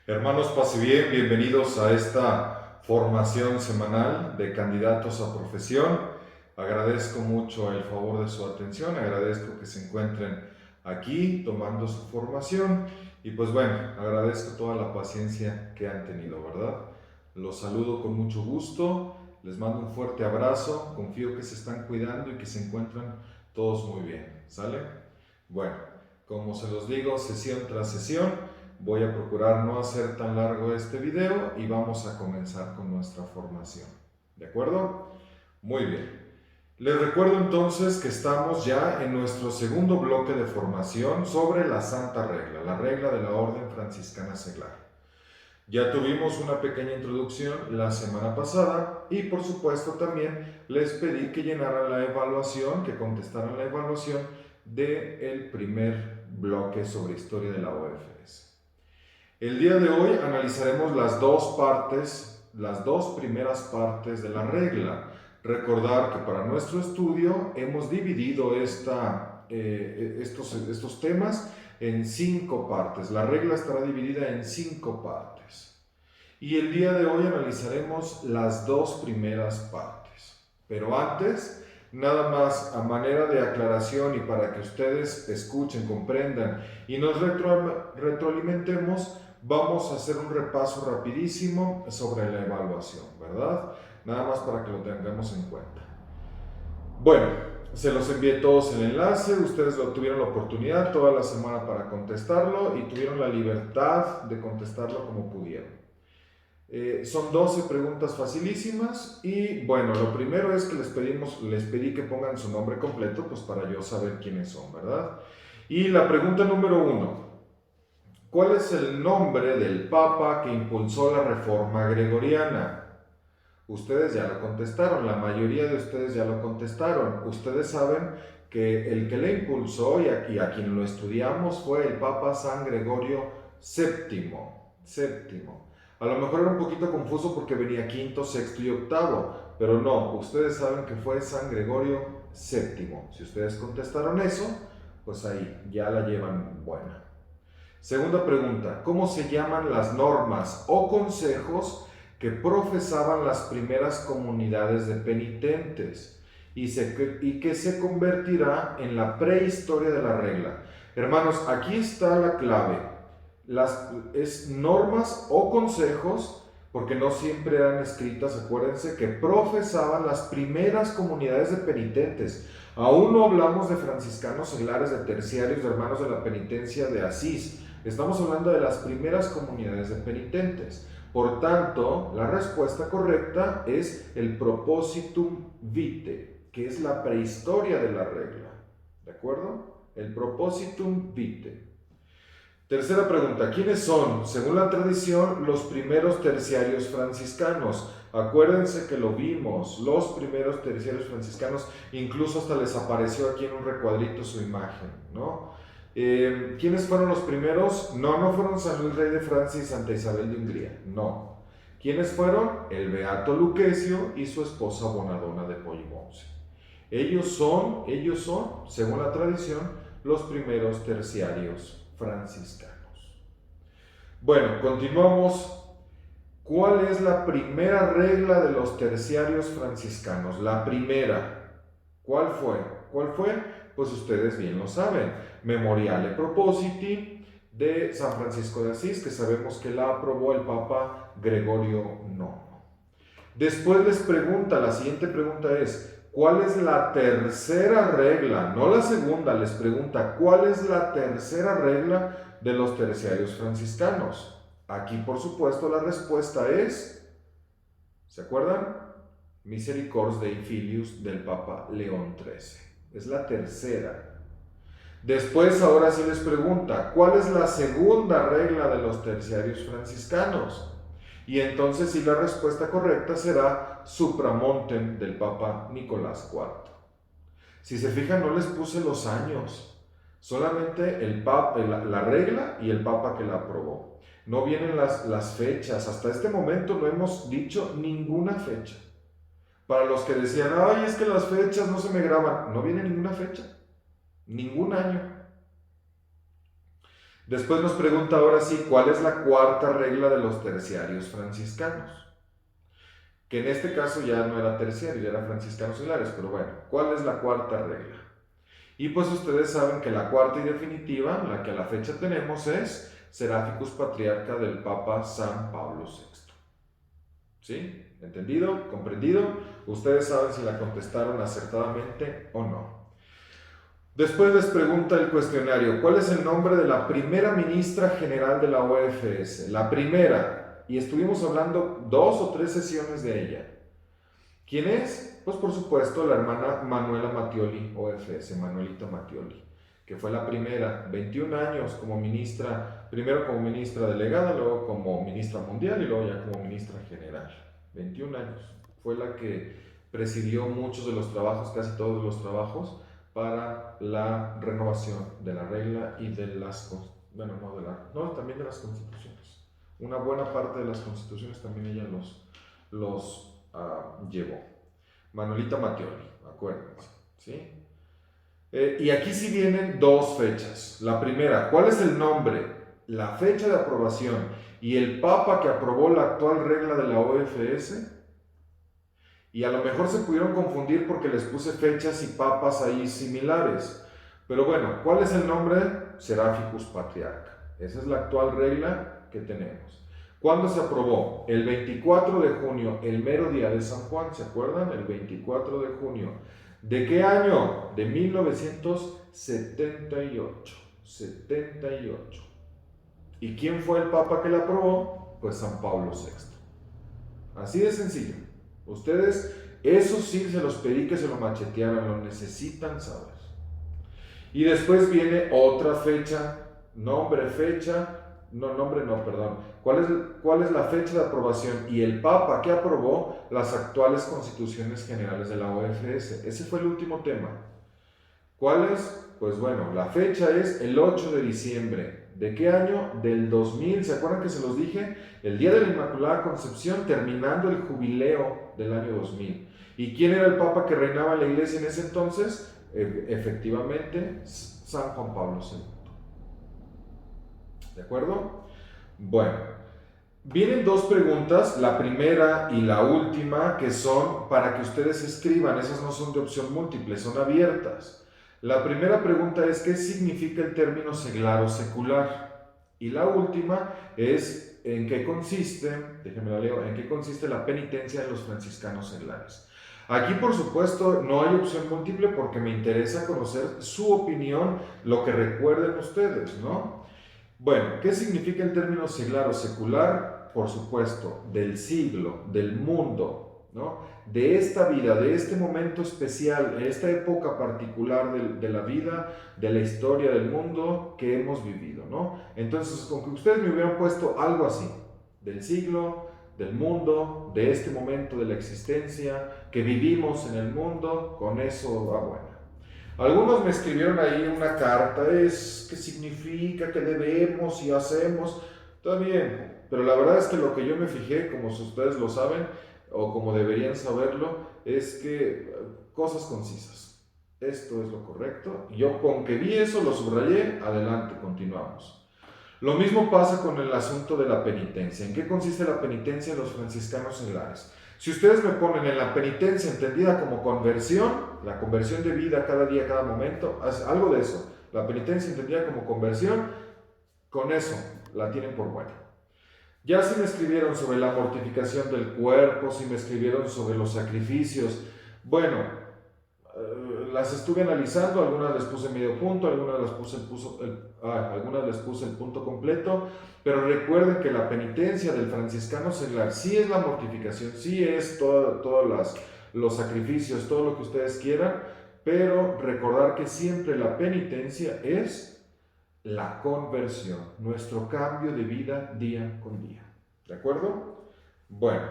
Hermanos, pase bien, bienvenidos a esta formación semanal de candidatos a profesión. Agradezco mucho el favor de su atención, agradezco que se encuentren aquí tomando su formación y pues bueno, agradezco toda la paciencia que han tenido, ¿verdad? Los saludo con mucho gusto, les mando un fuerte abrazo, confío que se están cuidando y que se encuentran todos muy bien, ¿sale? Bueno, como se los digo, sesión tras sesión, voy a procurar no hacer tan largo este video y vamos a comenzar con nuestra formación. ¿De acuerdo? Muy bien. Les recuerdo entonces que estamos ya en nuestro segundo bloque de formación sobre la Santa Regla, la regla de la Orden Franciscana Seglar. Ya tuvimos una pequeña introducción la semana pasada y por supuesto también les pedí que llenaran la evaluación, que contestaran la evaluación del primer bloque sobre historia de la OFS. El día de hoy analizaremos las dos primeras partes de la regla. Recordar que para nuestro estudio hemos dividido estos temas en 5 partes. La regla estará dividida en 5 partes. Y el día de hoy analizaremos las dos primeras partes. Pero antes, nada más a manera de aclaración y para que ustedes escuchen, comprendan y nos retroalimentemos, vamos a hacer un repaso rapidísimo sobre la evaluación, ¿verdad? Nada más para que lo tengamos en cuenta. Bueno, se los envié todos el enlace, ustedes tuvieron la oportunidad toda la semana para contestarlo y tuvieron la libertad de contestarlo como pudieron. Son 12 preguntas facilísimas y bueno, lo primero es que les pedí que pongan su nombre completo, pues para yo saber quiénes son, ¿verdad? Y la pregunta número 1, ¿cuál es el nombre del Papa que impulsó la Reforma Gregoriana? Ustedes ya lo contestaron, la mayoría de ustedes ya lo contestaron. Ustedes saben que el que le impulsó y a quien lo estudiamos fue el Papa San Gregorio séptimo. A lo mejor era un poquito confuso porque venía quinto, sexto y octavo, pero no, ustedes saben que fue San Gregorio séptimo. Si ustedes contestaron eso, pues ahí ya la llevan buena. Segunda pregunta, ¿cómo se llaman las normas o consejos que profesaban las primeras comunidades de penitentes y que se convertirá en la prehistoria de la regla? Hermanos, aquí está la clave. Es normas o consejos, porque no siempre eran escritas, acuérdense, que profesaban las primeras comunidades de penitentes. Aún no hablamos de franciscanos seglares, de terciarios, de hermanos de la penitencia de Asís. Estamos hablando de las primeras comunidades de penitentes. Por tanto, la respuesta correcta es el propositum vitae, que es la prehistoria de la regla. ¿De acuerdo? El propositum vitae. Tercera pregunta, ¿quiénes son, según la tradición, los primeros terciarios franciscanos? Acuérdense que lo vimos, los primeros terciarios franciscanos, incluso hasta les apareció aquí en un recuadrito su imagen, ¿no? ¿Quiénes fueron los primeros? No fueron San Luis Rey de Francia y Santa Isabel de Hungría, no. ¿Quiénes fueron? El beato Lucesio y su esposa Bonadona de Poggibonsi. Ellos son, según la tradición, los primeros terciarios franciscanos. Bueno, continuamos. ¿Cuál es la primera regla de los terciarios franciscanos? La primera. ¿Cuál fue? ¿Cuál fue? Pues ustedes bien lo saben. Memoriale Propositi de San Francisco de Asís, que sabemos que la aprobó el Papa Gregorio IX. Después les pregunta, la siguiente pregunta es, ¿cuál es la tercera regla? No la segunda, les pregunta, ¿cuál es la tercera regla de los terciarios franciscanos? Aquí, por supuesto, la respuesta es, ¿se acuerdan? Misericordiae Dei Filius del Papa León XIII. Es la tercera. Después, ahora sí les pregunta, ¿cuál es la segunda regla de los terciarios franciscanos? Y entonces sí la respuesta correcta será Supramontem del Papa Nicolás IV. Si se fijan, no les puse los años, solamente la regla y el Papa que la aprobó. No vienen las fechas, hasta este momento no hemos dicho ninguna fecha. Para los que decían, ay, es que las fechas no se me graban, no viene ninguna fecha, ningún año. Después nos pregunta ahora sí, ¿cuál es la cuarta regla de los terciarios franciscanos? Que en este caso ya no era terciario, ya era franciscanos seglares, pero bueno, ¿cuál es la cuarta regla? Y pues ustedes saben que la cuarta y definitiva, la que a la fecha tenemos, es Seraficus Patriarca del Papa San Pablo VI. ¿Sí? ¿Entendido? ¿Comprendido? Ustedes saben si la contestaron acertadamente o no. Después les pregunta el cuestionario, ¿cuál es el nombre de la primera ministra general de la OFS? La primera, y estuvimos hablando 2 o 3 sesiones de ella. ¿Quién es? Pues por supuesto la hermana Manuela Mattioli, OFS, Manuelita Mattioli, que fue la primera, 21 años como ministra, primero como ministra delegada, luego como ministra mundial y luego ya como ministra general. 21 años. Fue la que presidió muchos de los trabajos, casi todos los trabajos, para la renovación de la regla y de las, bueno, también de las constituciones. Una buena parte de las constituciones también ella los llevó. Manuelita Mattioli, acuérdense, ¿sí? Y aquí sí vienen 2 fechas. La primera, ¿cuál es el nombre, la fecha de aprobación y el papa que aprobó la actual regla de la OFS? Y a lo mejor se pudieron confundir porque les puse fechas y papas ahí similares. Pero bueno, ¿cuál es el nombre? Seraficus Patriarca. Esa es la actual regla que tenemos. ¿Cuándo se aprobó? El 24 de junio, el mero día de San Juan, ¿se acuerdan? El 24 de junio. ¿De qué año? De 1978. 78. ¿Y quién fue el papa que la aprobó? Pues San Pablo VI. Así de sencillo. Ustedes, eso sí se los pedí que se lo machetearan, lo necesitan saber. Y después viene otra fecha, perdón. ¿Cuál es la fecha de aprobación? Y el Papa que aprobó las actuales constituciones generales de la OFS. Ese fue el último tema. ¿Cuál es? Pues bueno, la fecha es el 8 de diciembre. ¿De qué año? Del 2000. ¿Se acuerdan que se los dije? El día de la Inmaculada Concepción, terminando el jubileo del año 2000. ¿Y quién era el Papa que reinaba en la iglesia en ese entonces? Efectivamente, San Juan Pablo II. ¿De acuerdo? Bueno, vienen 2 preguntas, la primera y la última, que son para que ustedes escriban. Esas no son de opción múltiple, son abiertas. La primera pregunta es, ¿qué significa el término seglar o secular? Y la última es, ¿en qué consiste, déjenme la leo, en qué consiste la penitencia de los franciscanos seglares? Aquí, por supuesto, no hay opción múltiple porque me interesa conocer su opinión, lo que recuerden ustedes, ¿no? Bueno, ¿qué significa el término seglar o secular? Por supuesto, del siglo, del mundo, ¿no? De esta vida, de este momento especial, de esta época particular de la vida, de la historia del mundo que hemos vivido, ¿no? Entonces, con que ustedes me hubieran puesto algo así, del siglo, del mundo, de este momento de la existencia, que vivimos en el mundo, con eso va bueno. Algunos me escribieron ahí una carta, ¿qué significa? ¿Qué debemos y hacemos? Está bien, pero la verdad es que lo que yo me fijé, como ustedes lo saben, o como deberían saberlo, es que cosas concisas. Esto es lo correcto. Yo con que vi eso, lo subrayé, adelante, continuamos. Lo mismo pasa con el asunto de la penitencia. ¿En qué consiste la penitencia de los franciscanos seglares? Si ustedes me ponen en la penitencia entendida como conversión, la conversión de vida cada día, cada momento, algo de eso, la penitencia entendida como conversión, con eso la tienen por buena. Ya si me escribieron sobre la mortificación del cuerpo, si me escribieron sobre los sacrificios, bueno, las estuve analizando, algunas les puse medio punto, algunas les puse el punto completo, pero recuerden que la penitencia del franciscano seglar sí es la mortificación, sí es todos los sacrificios, todo lo que ustedes quieran, pero recordar que siempre la penitencia es la conversión, nuestro cambio de vida día con día. ¿De acuerdo? Bueno,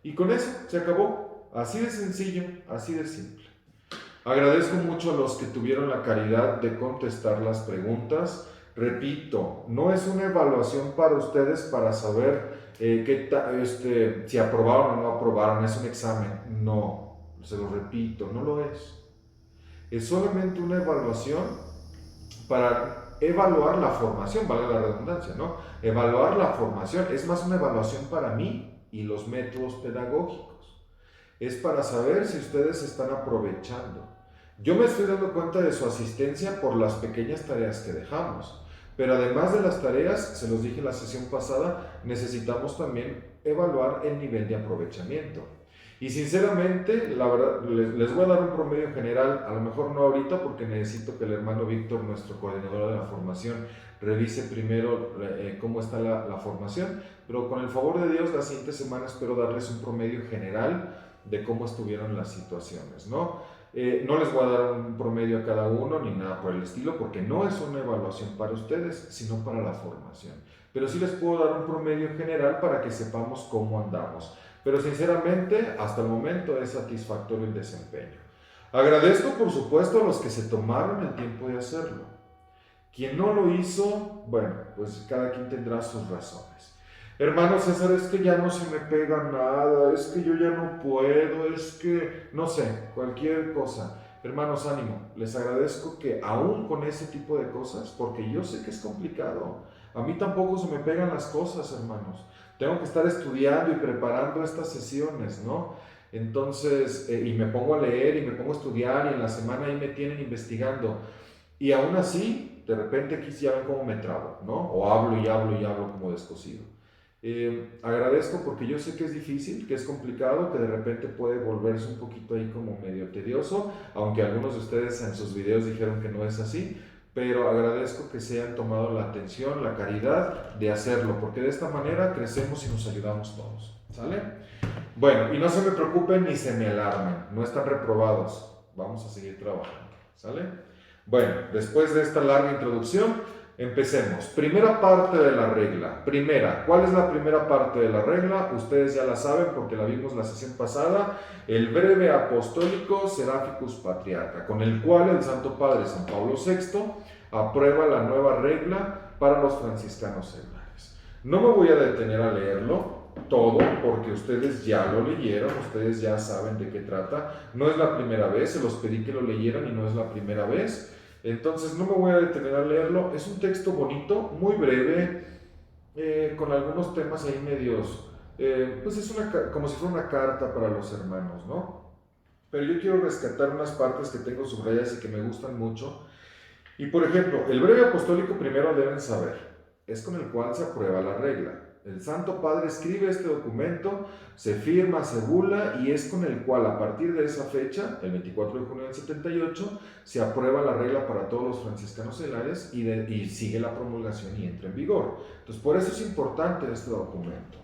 y con eso se acabó. Así de sencillo, así de simple. Agradezco mucho a los que tuvieron la caridad de contestar las preguntas. Repito, no es una evaluación para ustedes para saber si aprobaron o no aprobaron, es un examen. No, se lo repito, no lo es. Es solamente una evaluación para evaluar la formación, valga la redundancia, ¿no? Evaluar la formación es más una evaluación para mí y los métodos pedagógicos. Es para saber si ustedes están aprovechando. Yo me estoy dando cuenta de su asistencia por las pequeñas tareas que dejamos. Pero además de las tareas, se los dije en la sesión pasada, necesitamos también evaluar el nivel de aprovechamiento. Y sinceramente, la verdad, les voy a dar un promedio general, a lo mejor no ahorita porque necesito que el hermano Víctor, nuestro coordinador de la formación, revise primero cómo está la formación, pero con el favor de Dios, la siguiente semana espero darles un promedio general de cómo estuvieron las situaciones, ¿no? No les voy a dar un promedio a cada uno ni nada por el estilo, porque no es una evaluación para ustedes, sino para la formación. Pero sí les puedo dar un promedio general para que sepamos cómo andamos. Pero sinceramente, hasta el momento es satisfactorio el desempeño. Agradezco, por supuesto, a los que se tomaron el tiempo de hacerlo. Quien no lo hizo, bueno, pues cada quien tendrá sus razones. Hermano César, es que ya no se me pega nada, es que yo ya no puedo, es que, no sé, cualquier cosa. Hermanos, ánimo, les agradezco que aún con ese tipo de cosas, porque yo sé que es complicado, a mí tampoco se me pegan las cosas, hermanos. Tengo que estar estudiando y preparando estas sesiones, ¿no? Entonces, y me pongo a leer y me pongo a estudiar y en la semana ahí me tienen investigando. Y aún así, de repente aquí ya ven cómo me trabo, ¿no? O hablo y hablo y hablo como descosido. Agradezco porque yo sé que es difícil, que es complicado, que de repente puede volverse un poquito ahí como medio tedioso, aunque algunos de ustedes en sus videos dijeron que no es así, pero agradezco que se hayan tomado la atención, la caridad de hacerlo, porque de esta manera crecemos y nos ayudamos todos, ¿sale? Bueno, y no se me preocupen ni se me alarmen, no están reprobados, vamos a seguir trabajando, ¿sale? Bueno, después de esta larga introducción, empecemos. Primera parte de la regla. Primera, ¿cuál es la primera parte de la regla? Ustedes ya la saben porque la vimos la sesión pasada. El breve apostólico Seraphicus Patriarca, con el cual el Santo Padre San Pablo VI aprueba la nueva regla para los franciscanos seglares. No me voy a detener a leerlo todo porque ustedes ya lo leyeron, ustedes ya saben de qué trata. No es la primera vez, se los pedí que lo leyeran y no es la primera vez. Entonces no me voy a detener a leerlo. Es un texto bonito, muy breve, con algunos temas ahí medios, pues es como si fuera una carta para los hermanos, ¿no? Pero yo quiero rescatar unas partes que tengo subrayadas y que me gustan mucho. Y por ejemplo, el breve apostólico primero deben saber, es con el cual se aprueba la regla. El Santo Padre escribe este documento, se firma, se bula y es con el cual a partir de esa fecha, el 24 de junio del 78, se aprueba la regla para todos los franciscanos seglares y sigue la promulgación y entra en vigor. Entonces por eso es importante este documento.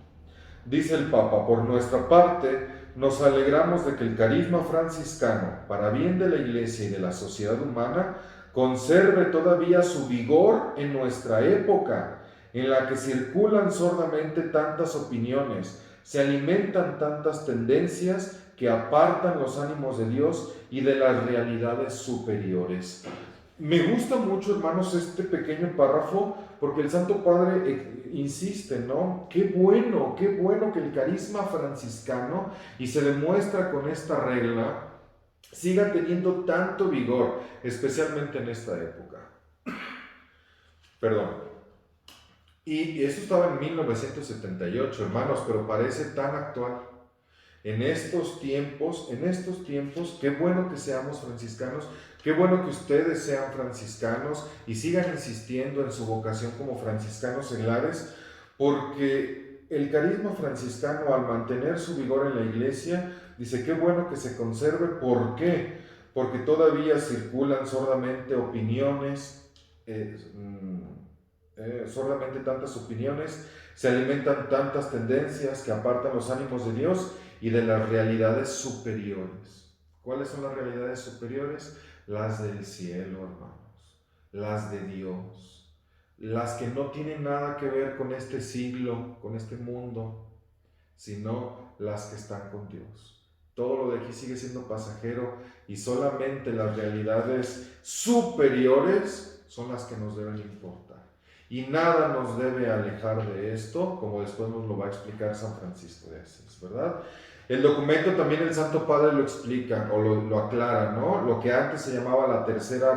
Dice el Papa, por nuestra parte, nos alegramos de que el carisma franciscano, para bien de la Iglesia y de la sociedad humana, conserve todavía su vigor en nuestra época, en la que circulan sordamente tantas opiniones, se alimentan tantas tendencias que apartan los ánimos de Dios y de las realidades superiores. Me gusta mucho, hermanos, este pequeño párrafo, porque el Santo Padre insiste, ¿no? Qué bueno que el carisma franciscano, y se demuestra con esta regla, siga teniendo tanto vigor, especialmente en esta época. Perdón. Y eso estaba en 1978, hermanos, pero parece tan actual. En estos tiempos, qué bueno que seamos franciscanos, qué bueno que ustedes sean franciscanos y sigan insistiendo en su vocación como franciscanos seglares, porque el carisma franciscano, al mantener su vigor en la Iglesia, dice qué bueno que se conserve. ¿Por qué? Porque todavía circulan sordamente opiniones, sordamente tantas opiniones, se alimentan tantas tendencias que apartan los ánimos de Dios y de las realidades superiores. ¿Cuáles son las realidades superiores? Las del cielo, hermanos, las de Dios, las que no tienen nada que ver con este siglo, con este mundo, sino las que están con Dios. Todo lo de aquí sigue siendo pasajero y solamente las realidades superiores son las que nos deben importar. Y nada nos debe alejar de esto, como después nos lo va a explicar San Francisco de Asís, ¿verdad? El documento también el Santo Padre lo explica o lo aclara, ¿no? Lo que antes se llamaba la tercera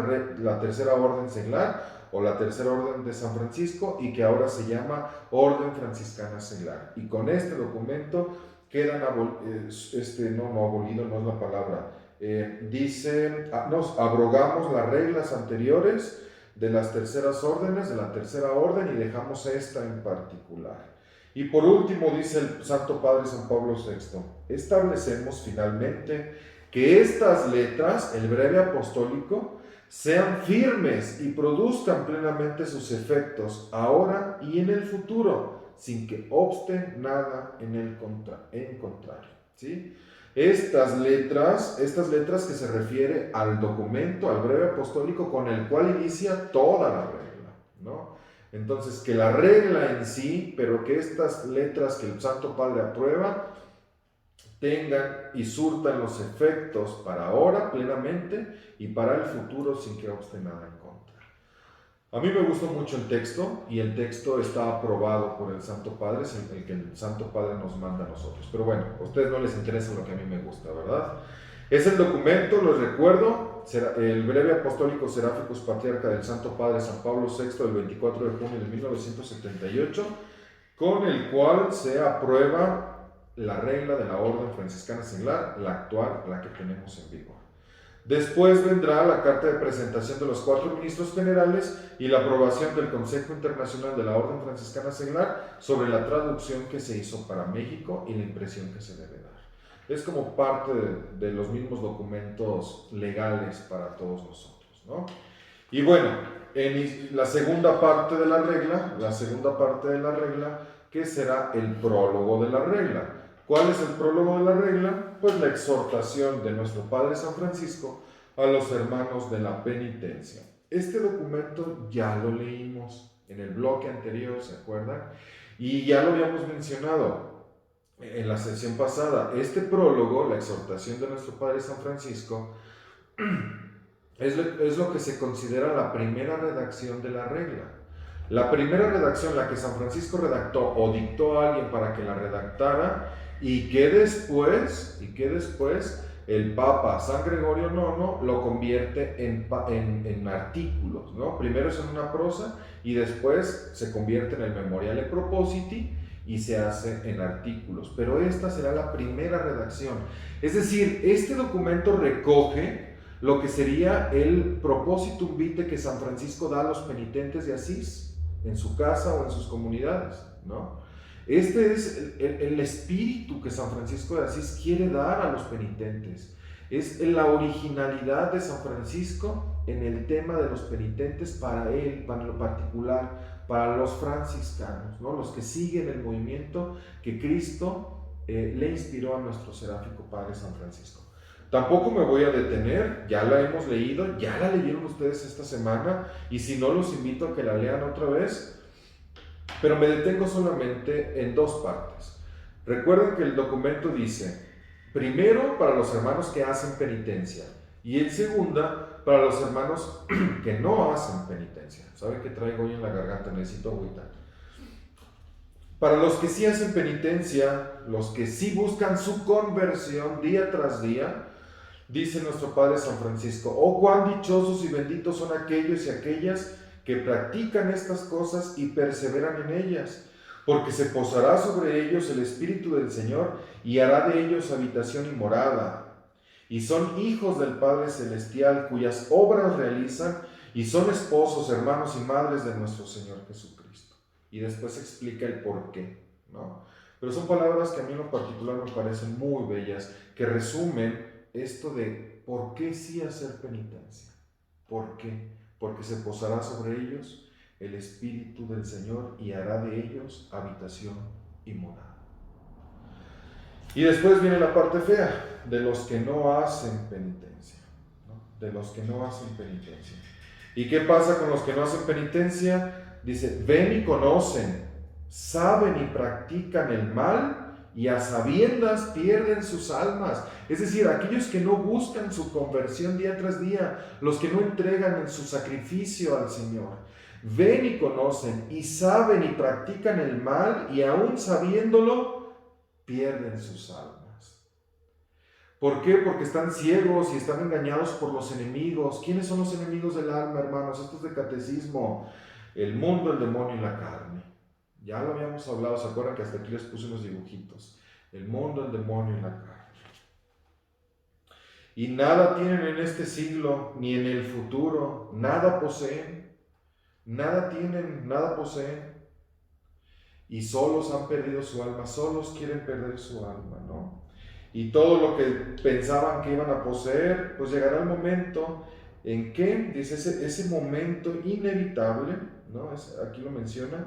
orden seglar, o la tercera orden de San Francisco y que ahora se llama Orden Franciscana Seglar. Y con este documento quedan abolido no es la palabra, nos abrogamos las reglas anteriores de las terceras órdenes, de la tercera orden, y dejamos esta en particular. Y por último dice el Santo Padre San Pablo VI, establecemos finalmente que estas letras, el breve apostólico, sean firmes y produzcan plenamente sus efectos ahora y en el futuro, sin que obste nada en contrario. ¿Sí? Estas letras que se refiere al documento, al breve apostólico con el cual inicia toda la regla, ¿no? Entonces, que la regla en sí, pero que estas letras que el Santo Padre aprueba tengan y surtan los efectos para ahora plenamente y para el futuro sin que obste nada en contra. A mí me gustó mucho el texto, y el texto está aprobado por el Santo Padre, es el que el Santo Padre nos manda a nosotros. Pero bueno, a ustedes no les interesa lo que a mí me gusta, ¿verdad? Es el documento, les recuerdo, el breve apostólico Seraficus Patriarca del Santo Padre San Pablo VI del 24 de junio de 1978, con el cual se aprueba la regla de la Orden Franciscana Seglar, la actual, la que tenemos en vigor. Después vendrá la carta de presentación de los 4 ministros generales y la aprobación del Consejo Internacional de la Orden Franciscana Seglar sobre la traducción que se hizo para México y la impresión que se debe dar. Es como parte de los mismos documentos legales para todos nosotros, ¿no? Y bueno, en la segunda parte de la regla, que será el prólogo de la regla. ¿Cuál es el prólogo de la regla? Pues la exhortación de nuestro Padre San Francisco a los hermanos de la penitencia. Este documento ya lo leímos en el bloque anterior, ¿se acuerdan? Y ya lo habíamos mencionado en la sesión pasada. Este prólogo, la exhortación de nuestro Padre San Francisco, es lo que se considera la primera redacción de la regla. La primera redacción, la que San Francisco redactó o dictó a alguien para que la redactara, y que después el Papa San Gregorio IX lo convierte en artículos, ¿no? Primero es en una prosa y después se convierte en el Memoriale Propositi y se hace en artículos. Pero esta será la primera redacción. Es decir, este documento recoge lo que sería el Propositum Vitae que San Francisco da a los penitentes de Asís, en su casa o en sus comunidades, ¿no? Este es el espíritu que San Francisco de Asís quiere dar a los penitentes. Es la originalidad de San Francisco en el tema de los penitentes para él, para lo particular, para los franciscanos, ¿no? Los que siguen el movimiento que Cristo le inspiró a nuestro seráfico Padre San Francisco. Tampoco me voy a detener, ya la hemos leído, ya la leyeron ustedes esta semana, y si no, los invito a que la lean otra vez. Pero me detengo solamente en 2 partes. Recuerden que el documento dice, primero para los hermanos que hacen penitencia, y en segunda para los hermanos que no hacen penitencia. ¿Saben qué traigo hoy en la garganta? Necesito agüita. Para los que sí hacen penitencia, los que sí buscan su conversión día tras día, dice nuestro Padre San Francisco, oh, cuán dichosos y benditos son aquellos y aquellas que practican estas cosas y perseveran en ellas, porque se posará sobre ellos el Espíritu del Señor y hará de ellos habitación y morada. Y son hijos del Padre Celestial, cuyas obras realizan, y son esposos, hermanos y madres de nuestro Señor Jesucristo. Y después explica el por qué, ¿no? Pero son palabras que a mí en lo particular me parecen muy bellas, que resumen esto de por qué sí hacer penitencia. ¿Por qué? Porque se posará sobre ellos el Espíritu del Señor y hará de ellos habitación y morada. Y después viene la parte fea, de los que no hacen penitencia, ¿no? De los que no hacen penitencia. ¿Y qué pasa con los que no hacen penitencia? Dice, ven y conocen, saben y practican el mal, y a sabiendas pierden sus almas. Es decir, aquellos que no buscan su conversión día tras día, los que no entregan en su sacrificio al Señor, ven y conocen, y saben y practican el mal, y aún sabiéndolo, pierden sus almas. ¿Por qué? Porque están ciegos y están engañados por los enemigos. ¿Quiénes son los enemigos del alma, hermanos? Esto es de catecismo. El mundo, el demonio y la carne. Ya lo habíamos hablado, ¿se acuerdan que hasta aquí les puse unos dibujitos? El mundo, el demonio y la carne. Y nada tienen en este siglo, ni en el futuro. Nada poseen. Nada tienen, nada poseen. Y solos han perdido su alma, solos quieren perder su alma, ¿no? Y todo lo que pensaban que iban a poseer, pues llegará el momento en que, dice, ese momento inevitable, ¿no? Aquí lo menciona.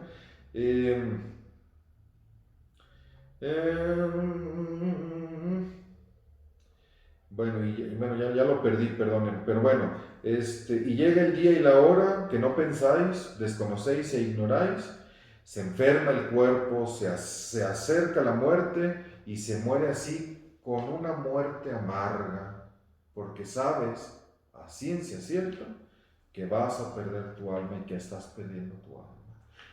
Bueno, ya lo perdí, perdonen, pero bueno, y llega el día y la hora que no pensáis, desconocéis e ignoráis, se enferma el cuerpo, se acerca la muerte y se muere así con una muerte amarga, porque sabes a ciencia cierta que vas a perder tu alma y que estás perdiendo tu alma.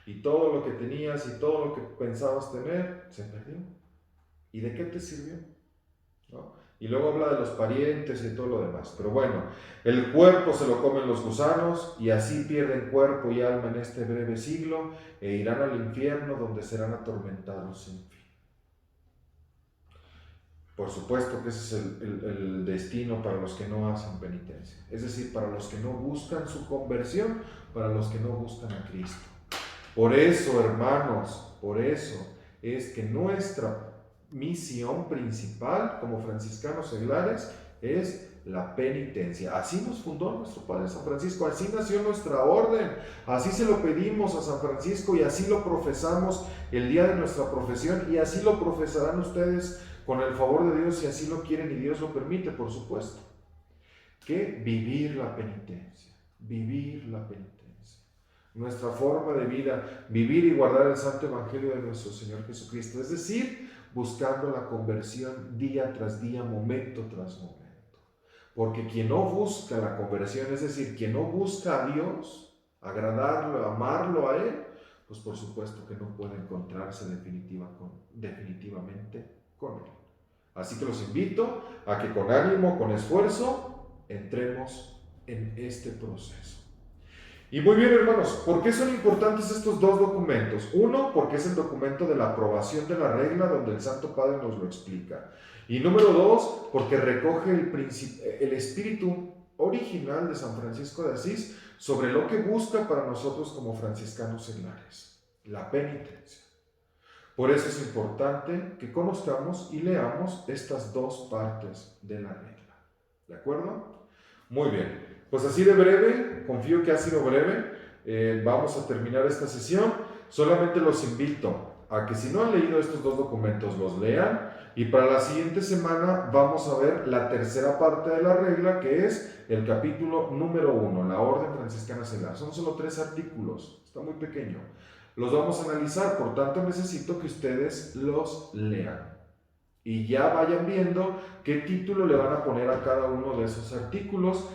Y todo lo que tenías y todo lo que pensabas tener se perdió. ¿Y de qué te sirvió? ¿No? Y luego habla de los parientes y todo lo demás. Pero bueno, el cuerpo se lo comen los gusanos y así pierden cuerpo y alma en este breve siglo e irán al infierno donde serán atormentados sin fin. Por supuesto que ese es el destino para los que no hacen penitencia. Es decir, para los que no buscan su conversión, para los que no buscan a Cristo. Por eso, hermanos, por eso es que nuestra misión principal como franciscanos seglares es la penitencia. Así nos fundó nuestro Padre San Francisco, así nació nuestra orden, así se lo pedimos a San Francisco y así lo profesamos el día de nuestra profesión y así lo profesarán ustedes con el favor de Dios si así lo quieren y Dios lo permite, por supuesto. Que vivir la penitencia, vivir la penitencia. Nuestra forma de vida, vivir y guardar el Santo Evangelio de nuestro Señor Jesucristo, es decir, buscando la conversión día tras día, momento tras momento. Porque quien no busca la conversión, es decir, quien no busca a Dios, agradarlo, amarlo a Él, pues por supuesto que no puede encontrarse definitivamente con Él. Así que los invito a que con ánimo, con esfuerzo, entremos en este proceso. Y muy bien, hermanos, ¿por qué son importantes estos dos documentos? Uno, porque es el documento de la aprobación de la regla donde el Santo Padre nos lo explica. Y número dos, porque recoge el espíritu original de San Francisco de Asís sobre lo que busca para nosotros como franciscanos seglares, la penitencia. Por eso es importante que conozcamos y leamos estas dos partes de la regla. ¿De acuerdo? Muy bien. Pues así de breve, confío que ha sido breve, vamos a terminar esta sesión. Solamente los invito a que si no han leído estos dos documentos, los lean. Y para la siguiente semana vamos a ver la tercera parte de la regla, que es el capítulo número 1, la Orden Franciscana Seglar. Son solo 3 artículos, está muy pequeño. Los vamos a analizar, por tanto necesito que ustedes los lean. Y ya vayan viendo qué título le van a poner a cada uno de esos artículos.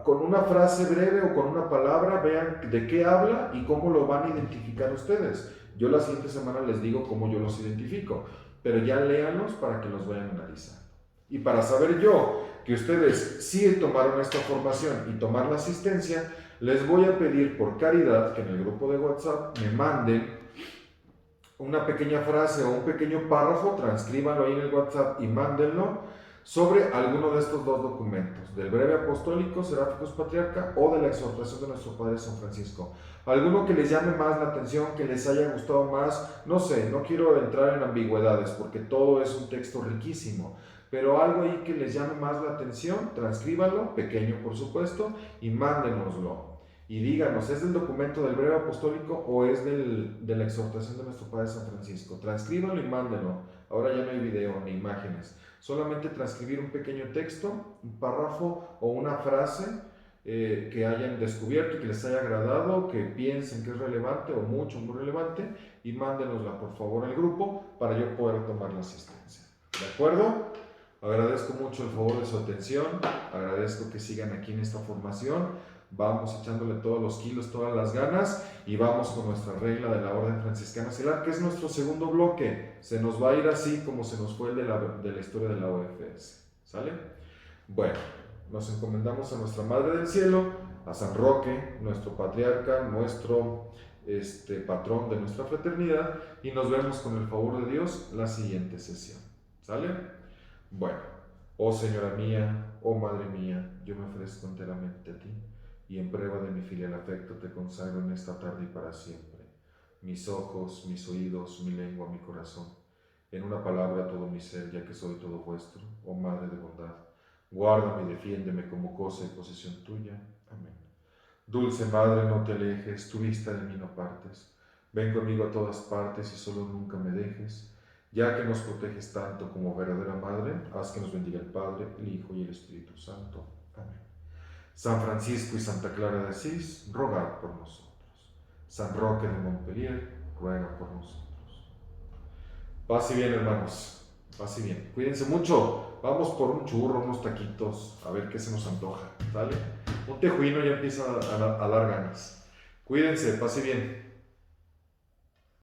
Con una frase breve o con una palabra, vean de qué habla y cómo lo van a identificar ustedes. Yo la siguiente semana les digo cómo yo los identifico, pero ya léanlos para que los vayan analizando. Y para saber yo que ustedes sí tomaron esta formación y tomar la asistencia, les voy a pedir por caridad que en el grupo de WhatsApp me manden una pequeña frase o un pequeño párrafo, transcríbanlo ahí en el WhatsApp y mándenlo sobre alguno de estos dos documentos, del Breve Apostólico, Seráficos Patriarca o de la exhortación de nuestro Padre San Francisco. Alguno que les llame más la atención, que les haya gustado más, no sé, no quiero entrar en ambigüedades porque todo es un texto riquísimo, pero algo ahí que les llame más la atención, transcríbanlo, pequeño por supuesto, y mándenoslo. Y díganos, ¿es del documento del Breve Apostólico o es de la exhortación de nuestro Padre San Francisco? Transcríbanlo y mándenlo. Ahora ya no hay video ni imágenes. Solamente transcribir un pequeño texto, un párrafo o una frase que hayan descubierto y que les haya agradado, que piensen que es relevante o mucho, muy relevante, y mándenosla por favor al grupo para yo poder tomar la asistencia. ¿De acuerdo? Agradezco mucho el favor de su atención, agradezco que sigan aquí en esta formación. Vamos echándole todos los kilos, todas las ganas y vamos con nuestra regla de la Orden Franciscana Seglar, que es nuestro segundo bloque. Se nos va a ir así como se nos fue el de la historia de la OFS. ¿Sale? Bueno, nos encomendamos a nuestra Madre del Cielo, a San Roque, nuestro patriarca, nuestro patrón de nuestra fraternidad, y nos vemos con el favor de Dios la siguiente sesión. ¿Sale? Bueno, oh Señora mía, oh Madre mía, yo me ofrezco enteramente a ti, y en prueba de mi filial afecto te consagro en esta tarde y para siempre mis ojos, mis oídos, mi lengua, mi corazón, en una palabra todo mi ser, ya que soy todo vuestro, oh Madre de bondad. Guárdame y defiéndeme como cosa y posesión tuya. Amén. Dulce Madre, no te alejes, tu vista de mí no partes. Ven conmigo a todas partes y solo nunca me dejes. Ya que nos proteges tanto como verdadera Madre, haz que nos bendiga el Padre, el Hijo y el Espíritu Santo. Amén. San Francisco y Santa Clara de Asís, rogad por nosotros. San Roque de Montpellier, ruega por nosotros. Paz y bien, hermanos. Paz y bien. Cuídense mucho. Vamos por un churro, unos taquitos, a ver qué se nos antoja. ¿Sale? Un tejuino ya empieza a dar ganas. Cuídense, paz y bien.